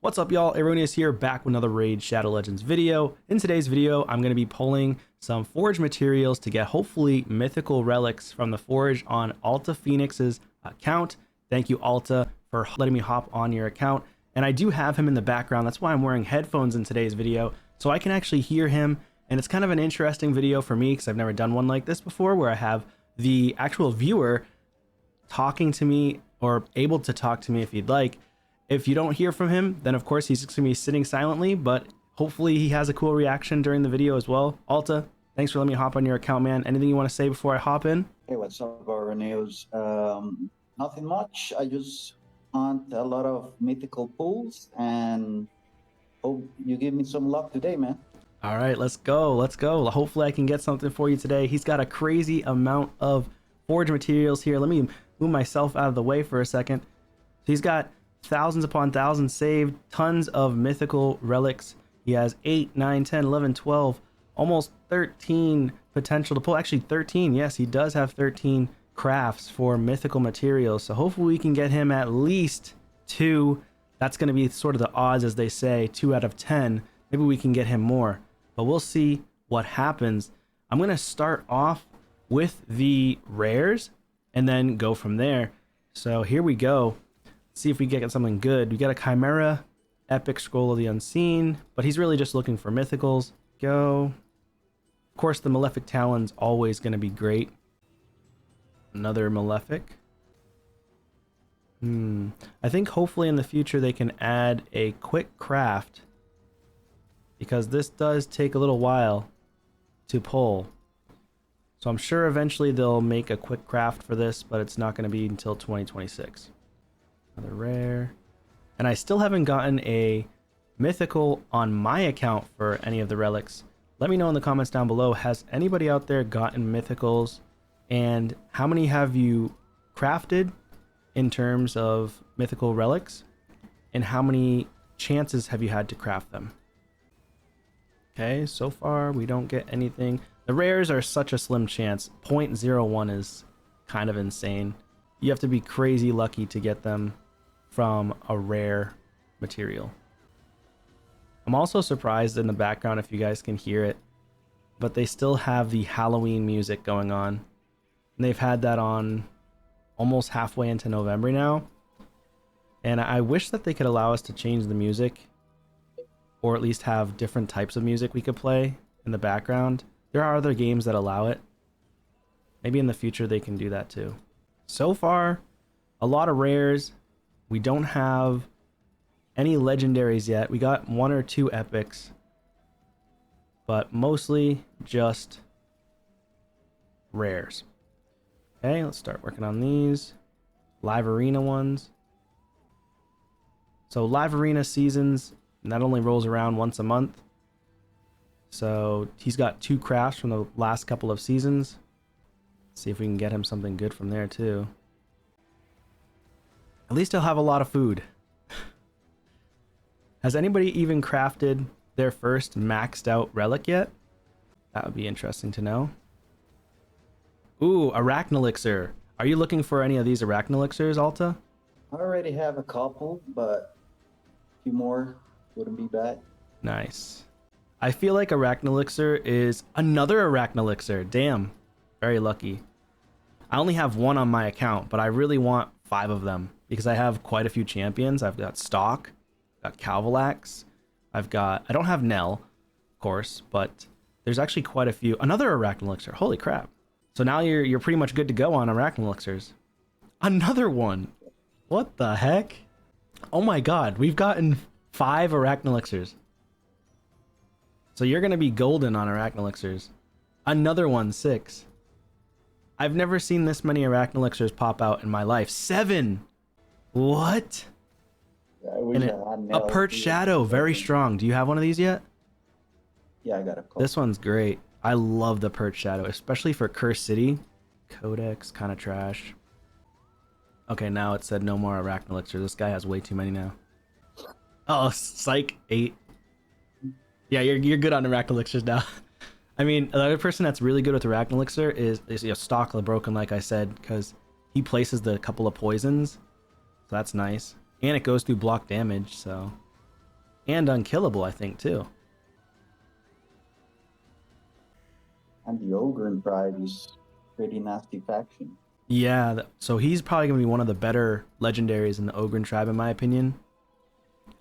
What's up, y'all? Erroneous here, back with another Raid Shadow Legends video. In today's video, I'm going to be pulling some forge materials to get hopefully mythical relics from the forge on Alta Phoenix's account. Thank you, Alta, for letting me hop on your account. And I do have him in the background. That's why I'm wearing headphones in today's video, so I can actually hear him. And it's kind of an interesting video for me because I've never done one like this before, where I have the actual viewer talking to me, or able to talk to me if he'd like. If you don't hear from him, then of course he's just gonna be sitting silently, but hopefully he has a cool reaction during the video as well. Alta, thanks for letting me hop on your account, man. Anything you want to say before I hop in? Hey, what's up, News? Nothing much. I just want a lot of mythical pulls and hope you give me some luck today, man. All right, let's go. Let's go. Hopefully I can get something for you today. He's got a crazy amount of forge materials here. Let me move myself out of the way for a second. So he's got thousands upon thousands saved, tons of mythical relics. He has 8, 9, 10, 11, 12, almost 13 potential to pull. Actually 13. Yes, he does have 13 crafts for mythical materials. So hopefully we can get him at least 2. That's going to be sort of the odds, as they say, 2 out of 10. Maybe we can get him more, but we'll see what happens. I'm going to start off with the rares and then go from there. So here we go. See if we get something good. We got a Chimera, Epic Scroll of the Unseen, but he's really just looking for mythicals. Go. Of course, the Malefic Talon's always going to be great. Another Malefic. I think hopefully in the future they can add a quick craft, because this does take a little while to pull. So I'm sure eventually they'll make a quick craft for this, but it's not going to be until 2026. Another rare. And I still haven't gotten a mythical on my account for any of the relics. Let me know in the comments down below, has anybody out there gotten mythicals, and how many have you crafted in terms of mythical relics, and how many chances have you had to craft them? Okay, so far we don't get anything. The rares are such a slim chance. 0.01 is kind of insane. You have to be crazy lucky to get them from a rare material. I'm also surprised in the background, if you guys can hear it, but they still have the Halloween music going on. And they've had that on almost halfway into November now. And I wish that they could allow us to change the music, or at least have different types of music we could play in the background. There are other games that allow it. Maybe in the future they can do that too. So far, a lot of rares. We don't have any legendaries yet. We got 1 or 2 epics, but mostly just rares. Okay, let's start working on these live arena ones. So live arena seasons, that only rolls around once a month. So he's got 2 crafts from the last couple of seasons. Let's see if we can get him something good from there too. At least he'll have a lot of food. Has anybody even crafted their first maxed out relic yet? That would be interesting to know. Ooh, Arachnelixir. Are you looking for any of these Arachnelixirs, Alta? I already have a couple, but a few more wouldn't be bad. Nice. I feel like Arachnelixir is another Arachnelixir. Damn. Very lucky. I only have 1 on my account, but I really want 5 of them, because I have quite a few champions. I've got Stalk, got Calvalax, I don't have Nell, of course, but there's actually quite a few. Another Arachnelixir, holy crap. So now you're pretty much good to go on Arachnelixirs. Another one, what the heck? Oh my god, we've gotten 5 Arachnelixirs. So you're gonna be golden on Arachnelixirs. Another one, 6. I've never seen this many Arachnelixirs pop out in my life. 7! What? Yeah, And a Perched Shadow, very strong. Do you have one of these yet? Yeah, I got a couple. This one's great. I love the Perched Shadow, especially for Cursed City. Codex, kind of trash. Okay, now it said no more Arachnelixir. This guy has way too many now. Oh, Psych 8. Yeah, you're good on Arachnelixirs now. I mean, the other person that's really good with Arachnelixir is Stalk LeBroken, like I said, because he places the couple of poisons. So that's nice. And it goes through block damage, so And unkillable, I think, too. And the Ogre Tribe is pretty nasty faction. Yeah, so he's probably going to be one of the better legendaries in the Ogren tribe, in my opinion.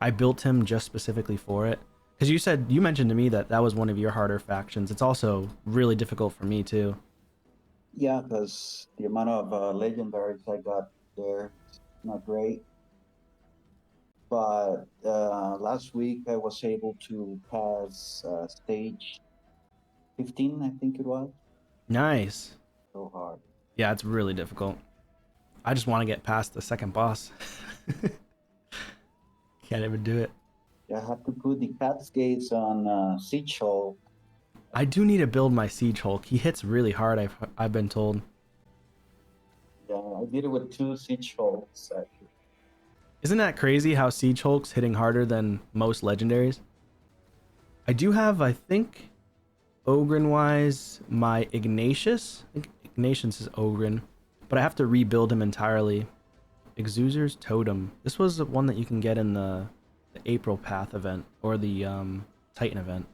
I built him just specifically for it. Because you mentioned to me that that was one of your harder factions. It's also really difficult for me, too. Yeah, because the amount of legendaries I got there is not great. But last week I was able to pass stage 15, I think it was. Nice. So hard. Yeah, it's really difficult. I just want to get past the second boss. Can't even do it. I have to put the cat's gates on Siege Hall. I do need to build my Siege Hulk. He hits really hard, I've been told. Yeah, I did it with 2 Siege Halls actually. Isn't that crazy how Siege Hulk's hitting harder than most legendaries? I do have, I think, Ogren-wise, my Ignatius. I think Ignatius is Ogren, but I have to rebuild him entirely. Exuser's Totem. This was one that you can get in the April Path event, or the Titan event.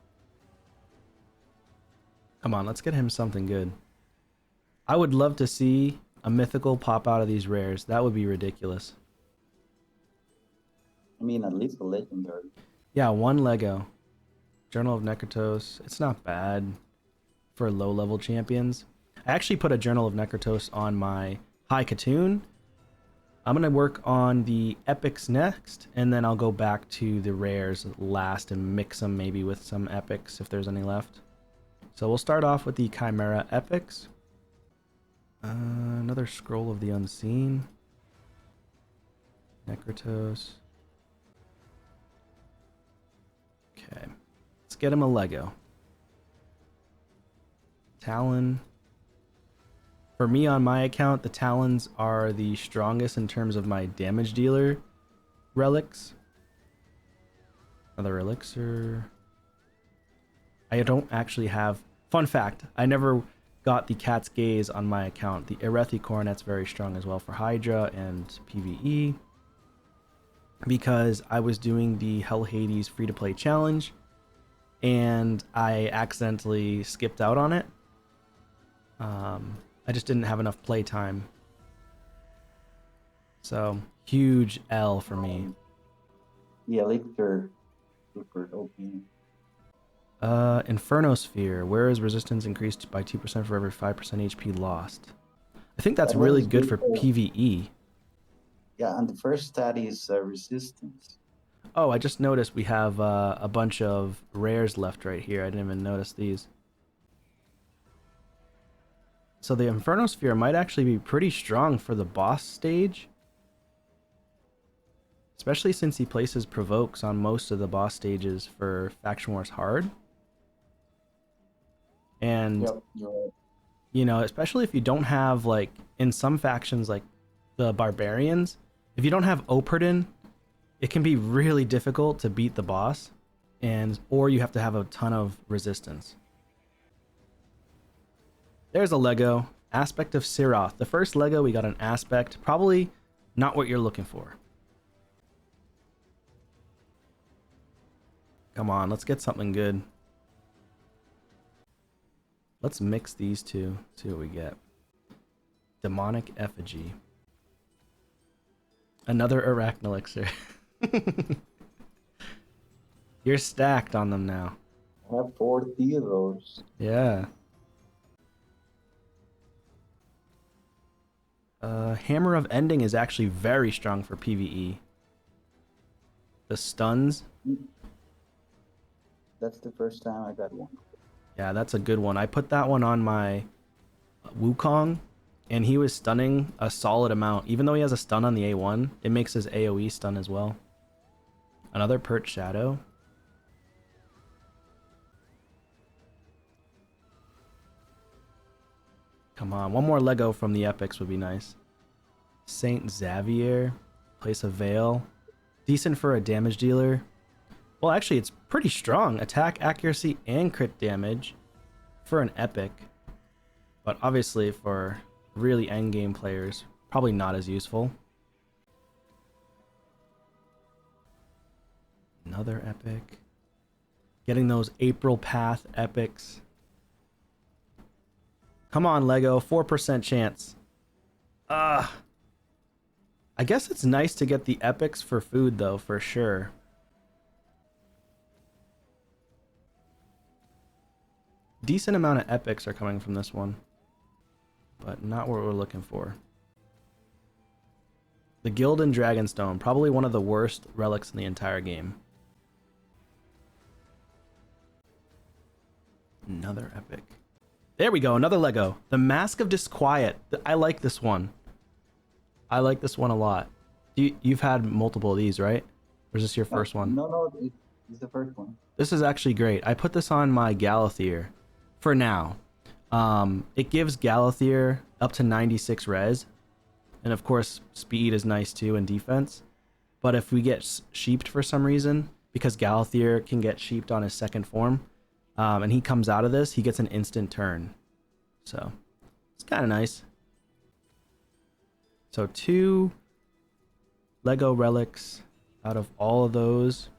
Come on, let's get him something good. I would love to see a mythical pop out of these rares. That would be ridiculous. I mean, at least a legendary. Yeah, 1 Lego. Journal of Nekratos. It's not bad for low level champions. I actually put a Journal of Nekratos on my High Katoon. I'm going to work on the epics next, and then I'll go back to the rares last and mix them maybe with some epics if there's any left. So we'll start off with the Chimera epics. Another Scroll of the Unseen. Nekratos. Okay. Let's get him a Lego. Talon. For me on my account, the Talons are the strongest in terms of my damage dealer relics. Another elixir. I don't actually have... Fun fact, I never got the Cat's Gaze on my account. The Erethi Coronet's very strong as well for Hydra and PvE. Because I was doing the Hell Hades free-to-play challenge, and I accidentally skipped out on it. I just didn't have enough playtime. So, huge L for me. The elixir super OP. Infernosphere. Where is resistance increased by 2% for every 5% HP lost? I think that's That really is good good for for- PvE. Yeah, and the first stat is resistance. Oh, I just noticed we have a bunch of rares left right here. I didn't even notice these. So the Infernosphere might actually be pretty strong for the boss stage. Especially since he places provokes on most of the boss stages for Faction Wars Hard. And, Yep, you're right. you know, especially if you don't have, like, in some factions, like the Barbarians, if you don't have Operdin, it can be really difficult to beat the boss. Or you have to have a ton of resistance. There's a Lego. Aspect of Siroth. The first Lego, we got an aspect. Probably not what you're looking for. Come on, let's get something good. Let's mix these two. See what we get. Demonic Effigy. Another Arachnelixir. You're stacked on them now. I have 40 of those. Yeah. Hammer of Ending is actually very strong for PvE. The stuns. That's the first time I got one. Yeah, that's a good one. I put that one on my Wukong, and he was stunning a solid amount. Even though he has a stun on the A1, it makes his AoE stun as well. Another Pert Shadow. Come on, one more Lego from the epics would be nice. Saint Xavier, place a Veil. Decent for a damage dealer. Well, actually, it's pretty strong. Attack, accuracy, and crit damage for an epic. But obviously, for really endgame players, probably not as useful. Another epic. Getting those April Path epics. Come on, Lego. 4% chance. I guess it's nice to get the epics for food, though, for sure. Decent amount of epics are coming from this one, but not what we're looking for. The Gildan Dragonstone, probably one of the worst relics in the entire game. Another epic. There we go, another Lego. The Mask of Disquiet. I like this one. I like this one a lot. You've had multiple of these, right? Or is this your first one? No, it's the first one. This is actually great. I put this on my Galathier for now. It gives Galathier up to 96 res. And of course, speed is nice too and defense. But if we get sheeped for some reason, because Galathier can get sheeped on his second form, and he comes out of this, he gets an instant turn. So, it's kind of nice. So 2 Lego relics out of all of those.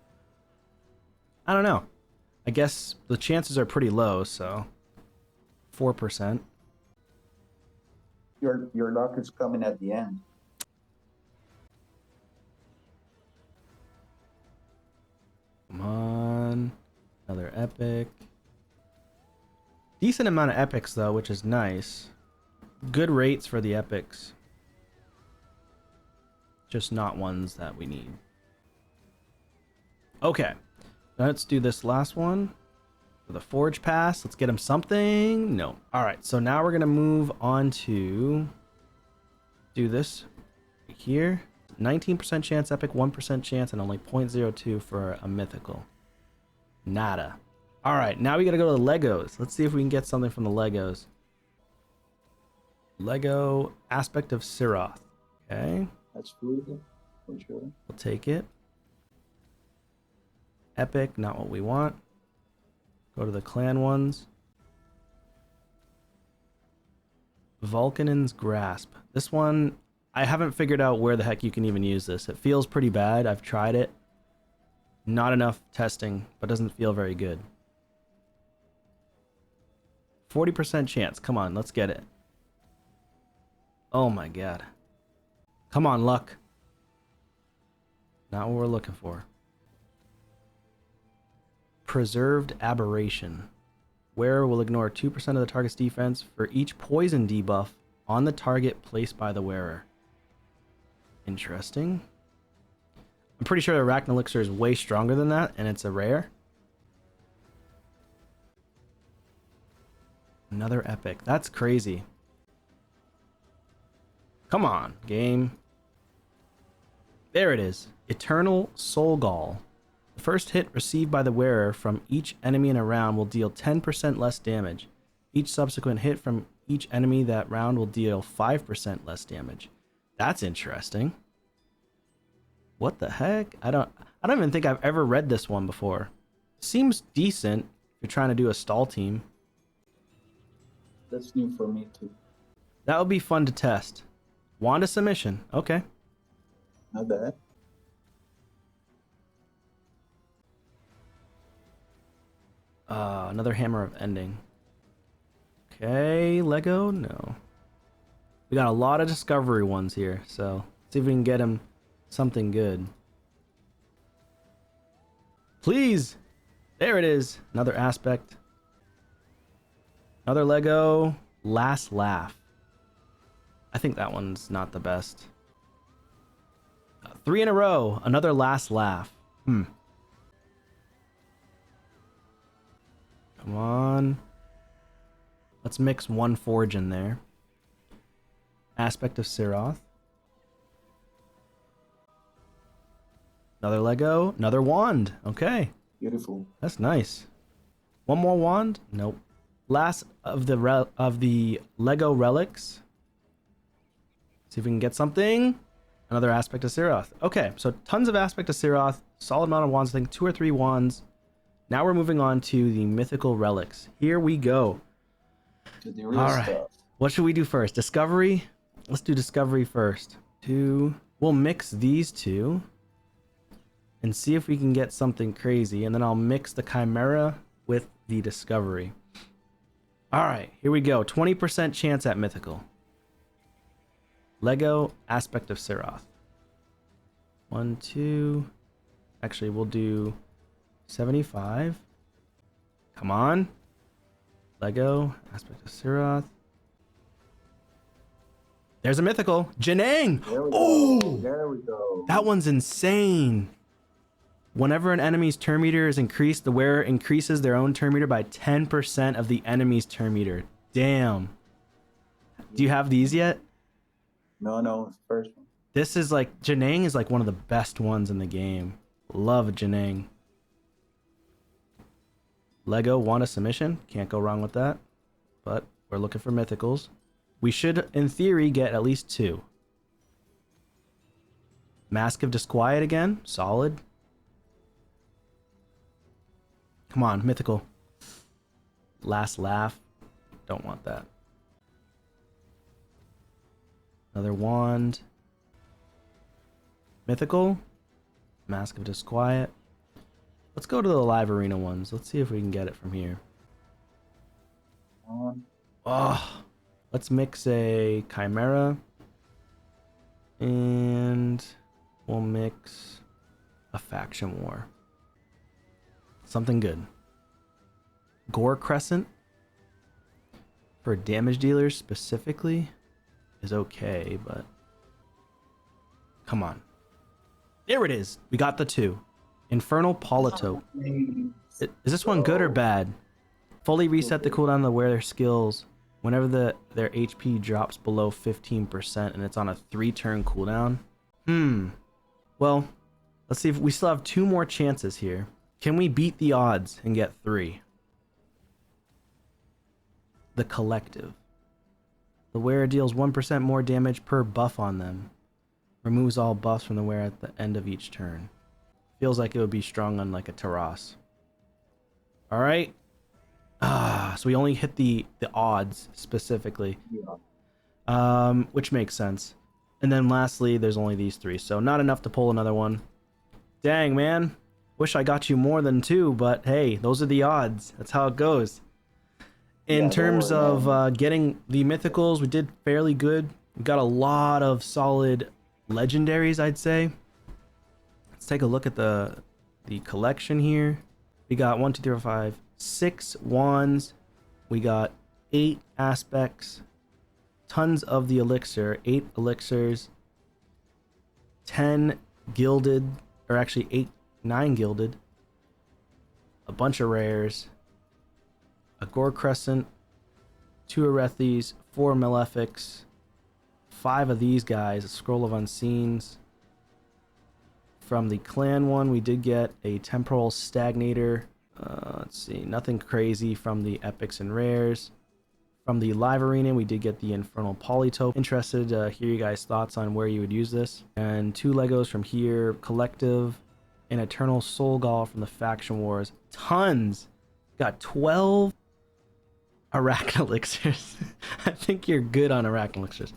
I don't know. I guess the chances are pretty low, so 4%. Your luck is coming at the end. Come on. Another epic. Decent amount of epics, though, which is nice. Good rates for the epics. Just not ones that we need. Okay. Let's do this last one. For the Forge Pass. Let's get him something. No. Alright, so now we're going to move on to do this here. 19% chance epic, 1% chance, and only 0.02 for a mythical. Nada. Alright, now we got to go to the Legos. Let's see if we can get something from the Legos. Lego Aspect of Siroth. Okay. That's food, for sure. We'll take it. Epic, not what we want. Go to the clan ones. Vulcanan's Grasp. This one, I haven't figured out where the heck you can even use this. It feels pretty bad. I've tried it. Not enough testing, but doesn't feel very good. 40% chance. Come on, let's get it. Oh my god. Come on, luck. Not what we're looking for. Preserved Aberration. Wearer will ignore 2% of the target's defense for each poison debuff on the target placed by the wearer. Interesting. I'm pretty sure the Arachne Elixir is way stronger than that, and it's a rare. Another epic. That's crazy. Come on, game. There it is. Eternal Soul Gall. The first hit received by the wearer from each enemy in a round will deal 10% less damage. Each subsequent hit from each enemy that round will deal 5% less damage. That's interesting. What the heck? I don't even think I've ever read this one before. Seems decent if you're trying to do a stall team. That's new for me too. That would be fun to test. Wand of Submission. Okay. Not bad. Another Hammer of Ending. Okay, Lego? No. We got a lot of discovery ones here, so let's see if we can get him something good. Please! There it is. Another aspect. Another Lego. Last Laugh. I think that one's not the best. 3 in a row. Another Last Laugh. Come on. Let's mix one Forge in there. Aspect of Siroth. Another Lego. Another Wand. Okay. Beautiful. That's nice. One more Wand? Nope. Last of the Lego relics. See if we can get something. Another Aspect of Siroth. Okay, so tons of Aspect of Siroth. Solid amount of wands. I think 2 or 3 wands. Now we're moving on to the mythical relics. Here we go. To the real All right. stuff. What should we do first? Discovery? Let's do Discovery first. 2. We'll mix these two. and see if we can get something crazy, and then I'll mix the Chimera with the Discovery. All right, here we go. 20% chance at Mythical. Lego, Aspect of Sirath. 1, 2. Actually, we'll do 75. Come on. Lego, Aspect of Sirath. There's a Mythical. Janang! Oh! There we go. That one's insane. Whenever an enemy's turn meter is increased, the wearer increases their own turn meter by 10% of the enemy's turn meter. Damn. Do you have these yet? No, it's the first one. This is like, Janang is like one of the best ones in the game. Love Janang. Lego, want a submission? Can't go wrong with that. But we're looking for mythicals. We should, in theory, get at least 2. Mask of Disquiet again. Solid. Come on, mythical. Last laugh. Don't want that. Another wand. Mythical. Mask of Disquiet. Let's go to the live arena ones. Let's see if we can get it from here. Oh, let's mix a Chimera. And we'll mix a Faction War. Something good. Gore Crescent for damage dealers specifically is okay, but come on. There it is. We got the 2. Infernal Polytope. Is this one good or bad? Fully reset the cooldown to wear their skills whenever their HP drops below 15% and it's on a 3-turn cooldown. Well, let's see if we still have 2 more chances here. Can we beat the odds and get 3? The Collective. The wearer deals 1% more damage per buff on them. Removes all buffs from the wearer at the end of each turn. Feels like it would be strong on like a Taras. Alright. So we only hit the odds specifically. Yeah. Which makes sense. And then lastly, there's only these 3. So not enough to pull another one. Dang, man. Wish I got you more than 2, but hey, those are the odds. That's how it goes. In terms of getting the mythicals, we did fairly good. We got a lot of solid legendaries, I'd say. Let's take a look at the collection here. We got 1, 2, 3, 4, 5, 6 wands. We got 8 aspects. Tons of the elixir. 8 elixirs. 10 gilded, or actually 9 gilded. A bunch of rares. A Gore Crescent. 2 Arethes. 4 Malefics. 5 of these guys. A Scroll of Unseens. From the clan one, we did get a Temporal Stagnator. Let's see, nothing crazy from the epics and rares. From the live arena, we did get the Infernal Polytope. Interested to hear you guys' thoughts on where you would use this. And 2 Legos from here, Collective, and Eternal Soul Gall from the Faction Wars. Tons! Got 12 Arachne Elixirs. I think you're good on Arachne Elixirs.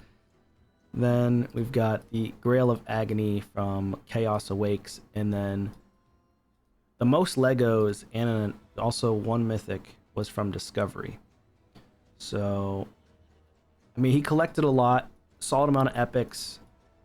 Then we've got the Grail of Agony from Chaos Awakes, and then the most Legos and also 1 Mythic was from Discovery. So, I mean, he collected a lot, solid amount of epics,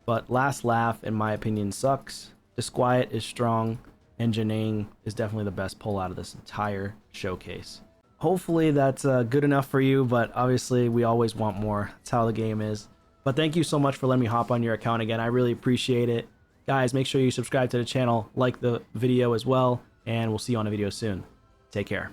but Last Laugh, in my opinion, sucks. Disquiet is strong, and Janang is definitely the best pull out of this entire showcase. Hopefully that's good enough for you, but obviously we always want more. That's how the game is. But thank you so much for letting me hop on your account again. I really appreciate it. Guys, make sure you subscribe to the channel, like the video as well, and we'll see you on a video soon. Take care.